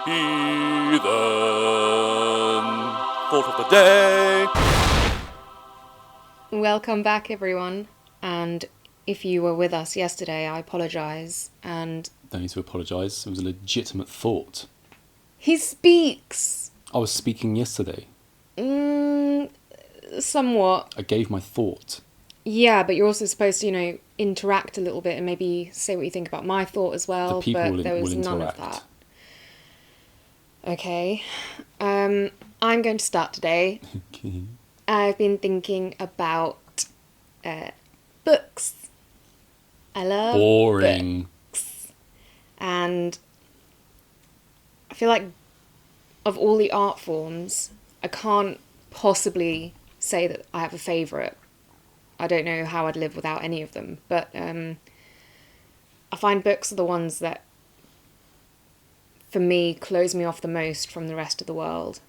Heathen thought of the day. Welcome back, everyone. And if you were with us yesterday, I apologise. And Don't need to apologise. It was a legitimate thought. he speaks. I was speaking yesterday. Somewhat. I gave my thought. Yeah, but you're also supposed to, interact a little bit and maybe say what you think about my thought as well. The people but there was will none interact. of that. Okay. I'm going to start today. Okay. I've been thinking about books. I love Boring. books. And I feel like of all the art forms, I can't possibly say that I have a favourite. I don't know how I'd live without any of them. But I find books are the ones that, for me, close me off the most from the rest of the world.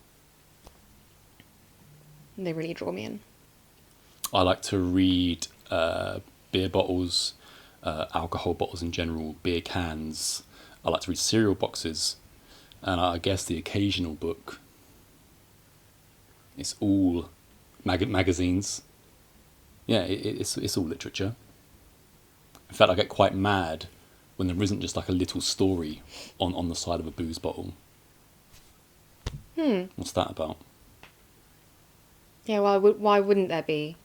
And they really draw me in. I like to read beer bottles, alcohol bottles in general, beer cans. I like to read cereal boxes. And I guess the occasional book. It's all magazines. Yeah, it's all literature. In fact, I get quite mad when there isn't just like a little story on the side of a booze bottle. What's that about? Yeah, why wouldn't there be?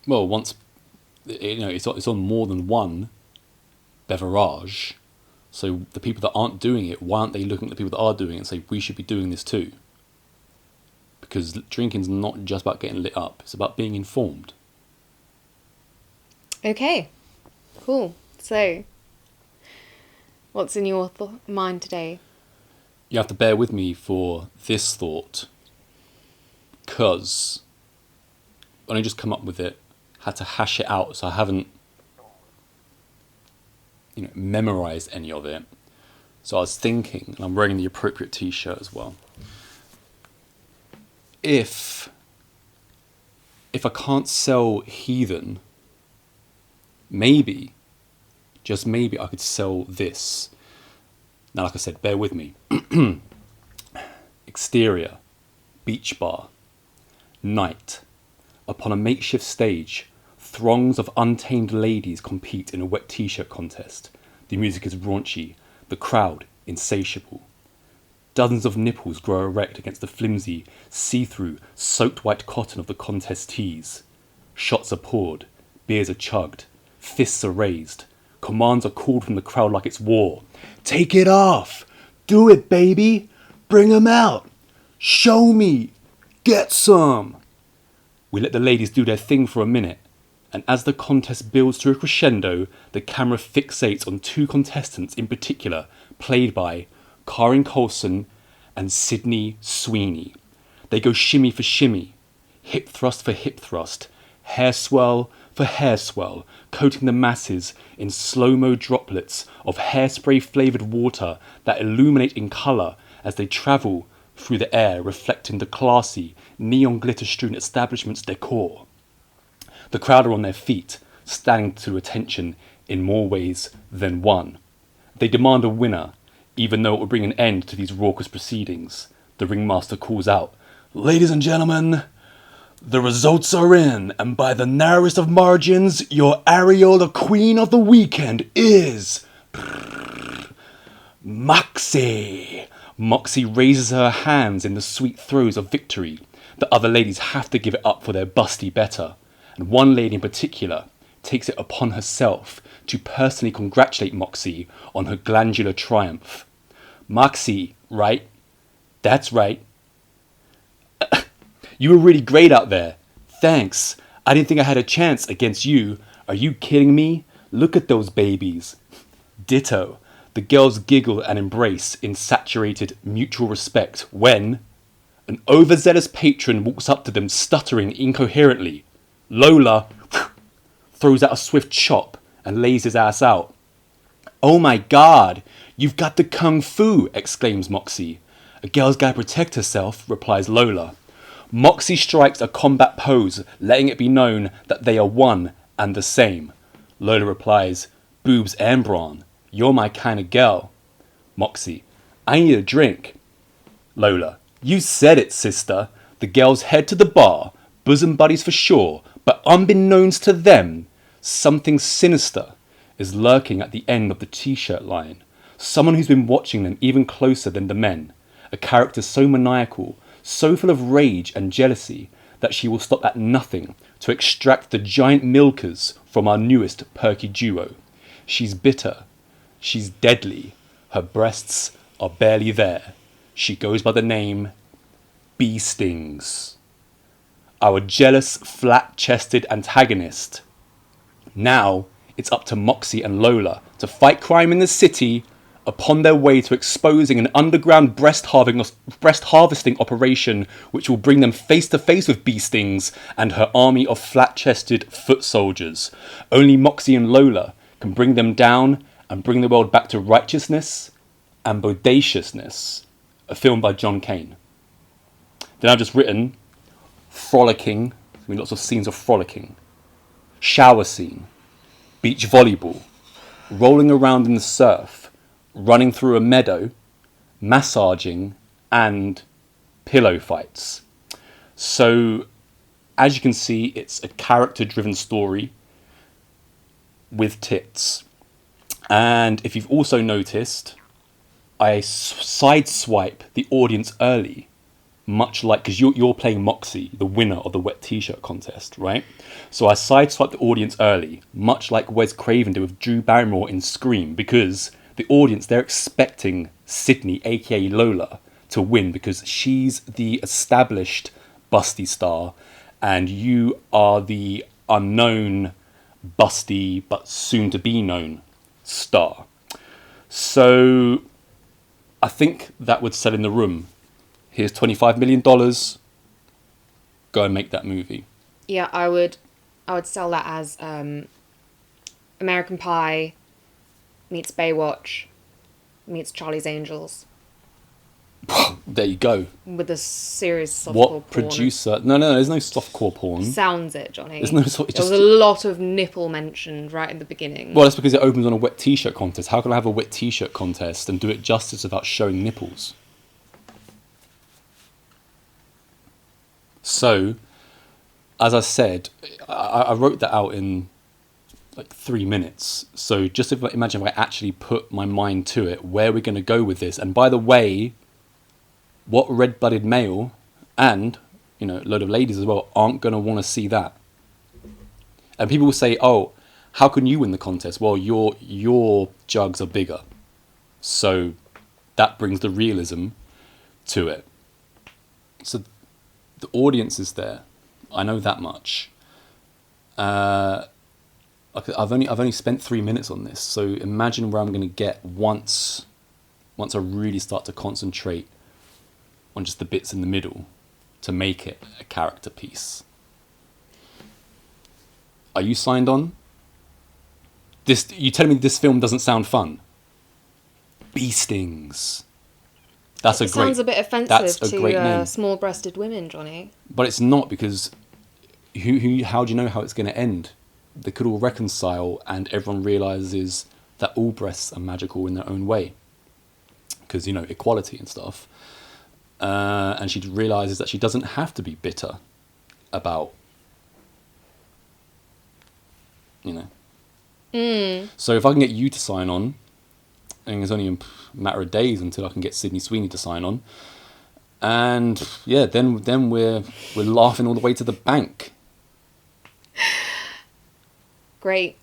Well, once it's on more than one beverage, so the people that aren't doing it, why aren't they looking at the people that are doing it and say we should be doing this too? Because drinking's not just about getting lit up; it's about being informed. Okay, cool. So, what's in your mind today? You have to bear with me for this thought, because I only just come up with it, had to hash it out, so I haven't memorized any of it. So I was thinking, and I'm wearing the appropriate t-shirt as well. If I can't sell Heathen, maybe, just maybe, I could sell this. Now, like I said, bear with me. Exterior, beach bar. Night. Upon a makeshift stage, throngs of untamed ladies compete in a wet t-shirt contest. The music is raunchy, the crowd insatiable. Dozens of nipples grow erect against the flimsy, see-through, soaked white cotton of the contest tees. Shots are poured, beers are chugged, fists are raised. Commands are called from the crowd like it's war. Take it off! Do it, baby! Bring 'em out! Show me! Get some! We let the ladies do their thing for a minute, and as the contest builds to a crescendo, the camera fixates on two contestants in particular, played by Karin and Sydney Sweeney. They go shimmy for shimmy, hip thrust for hip thrust, hair swirl for hair swirl, coating the masses in slow-mo droplets of hairspray-flavoured water that illuminate in colour as they travel through the air, reflecting the classy, neon glitter-strewn establishment's decor. The crowd are on their feet, standing to attention in more ways than one. They demand a winner, even though it will bring an end to these raucous proceedings. The ringmaster calls out, "Ladies and gentlemen, the results are in, and by the narrowest of margins, your Areola Queen of the Weekend is Moxie." Moxie raises her hands in the sweet throes of victory. The other ladies have to give it up for their busty better, and one lady in particular takes it upon herself to personally congratulate Moxie on her glandular triumph. "Moxie, right? That's right. You were really great out there. Thanks. I didn't think I had a chance against you. Are you kidding me? Look at those babies." Ditto. The girls giggle and embrace in saturated mutual respect when an overzealous patron walks up to them stuttering incoherently. Lola throws out a swift chop and lays his ass out. "Oh my god, you've got the kung fu," exclaims Moxie. "A girl's gotta protect herself," replies Lola. Moxie strikes a combat pose, letting it be known that they are one and the same. Lola replies, "Boobs and brawn. You're my kind of girl." Moxie, I need a drink. Lola, you said it, sister. The girls head to the bar, bosom buddies for sure, but unbeknownst to them, something sinister is lurking at the end of the t-shirt line. Someone who's been watching them even closer than the men. A character so maniacal, so full of rage and jealousy, that she will stop at nothing to extract the giant milkers from our newest perky duo. She's bitter. She's deadly. Her breasts are barely there. She goes by the name Bee Stings. Our jealous, flat-chested antagonist. Now, it's up to Moxie and Lola to fight crime in the city upon their way to exposing an underground breast harvesting operation which will bring them face to face with Bee Stings and her army of flat-chested foot soldiers. Only Moxie and Lola can bring them down and bring the world back to righteousness and bodaciousness. A film by John Cain. Then I've just written frolicking. I mean, lots of scenes of frolicking. Shower scene. Beach volleyball. Rolling around in the surf. Running through a meadow. Massaging. And pillow fights. So, as you can see, it's a character-driven story with tits. And if you've also noticed, I sideswipe the audience early, much like, because you're playing Moxie, the winner of the wet t-shirt contest, right? So I sideswipe the audience early, much like Wes Craven did with Drew Barrymore in Scream, because the audience, they're expecting Sydney, aka Lola, to win, because she's the established busty star, and you are the unknown, busty, but soon to be known star. So I think that would sell in the room. Here's $25 million. Go and make that movie. Yeah, I would sell that as American Pie meets Baywatch meets Charlie's Angels. There you go. With a serious softcore porn. What producer? No, there's no softcore porn. Sounds it, Johnny. There's no there was a lot of nipple mentioned right in the beginning. Well, that's because it opens on a wet t-shirt contest. How can I have a wet t-shirt contest and do it justice without showing nipples? So, as I said, I wrote that out in like 3 minutes. So just imagine if I actually put my mind to it, where we're going to go with this. And by the way, what red-blooded male and, a load of ladies as well aren't going to want to see that? And people will say, oh, how can you win the contest? Well, your jugs are bigger. So that brings the realism to it. So the audience is there. I know that much. I've only spent 3 minutes on this. So imagine where I'm going to get once I really start to concentrate on just the bits in the middle to make it a character piece. Are you signed on? You telling me this film doesn't sound fun? Bee Stings. Sounds a bit offensive to small-breasted women, Johnny. But it's not, because how do you know how it's going to end? They could all reconcile and everyone realises that all breasts are magical in their own way. Because, equality and stuff. And she realises that she doesn't have to be bitter about, So if I can get you to sign on, and it's only a matter of days until I can get Sydney Sweeney to sign on, and yeah, then we're laughing all the way to the bank. Great.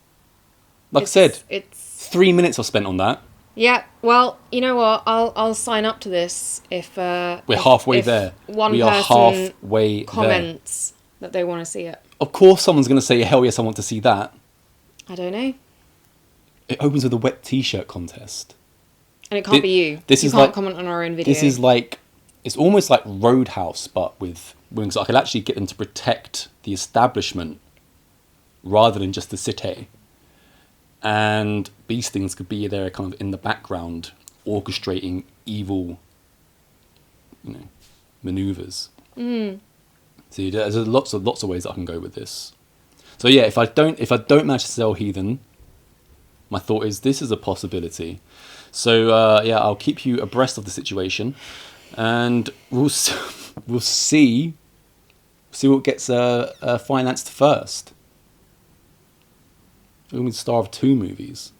Like I said, it's 3 minutes I've spent on that. Yeah, well, you know what? I'll sign up to this if we're halfway there. One person comments that they want to see it. Of course, someone's going to say, "Hell yes, I want to see that." I don't know. It opens with a wet t-shirt contest, and it can't be you. You can't comment on our own video. This is it's almost like Roadhouse, but with wings. I could actually get them to protect the establishment rather than just the city. And Bee Stings could be there kind of in the background, orchestrating evil, maneuvers. See, there's lots of ways that I can go with this. So yeah, if I don't manage to sell Heathen, my thought is this is a possibility. So yeah, I'll keep you abreast of the situation, and we'll see what gets financed first. We're going to be the star of 2 movies.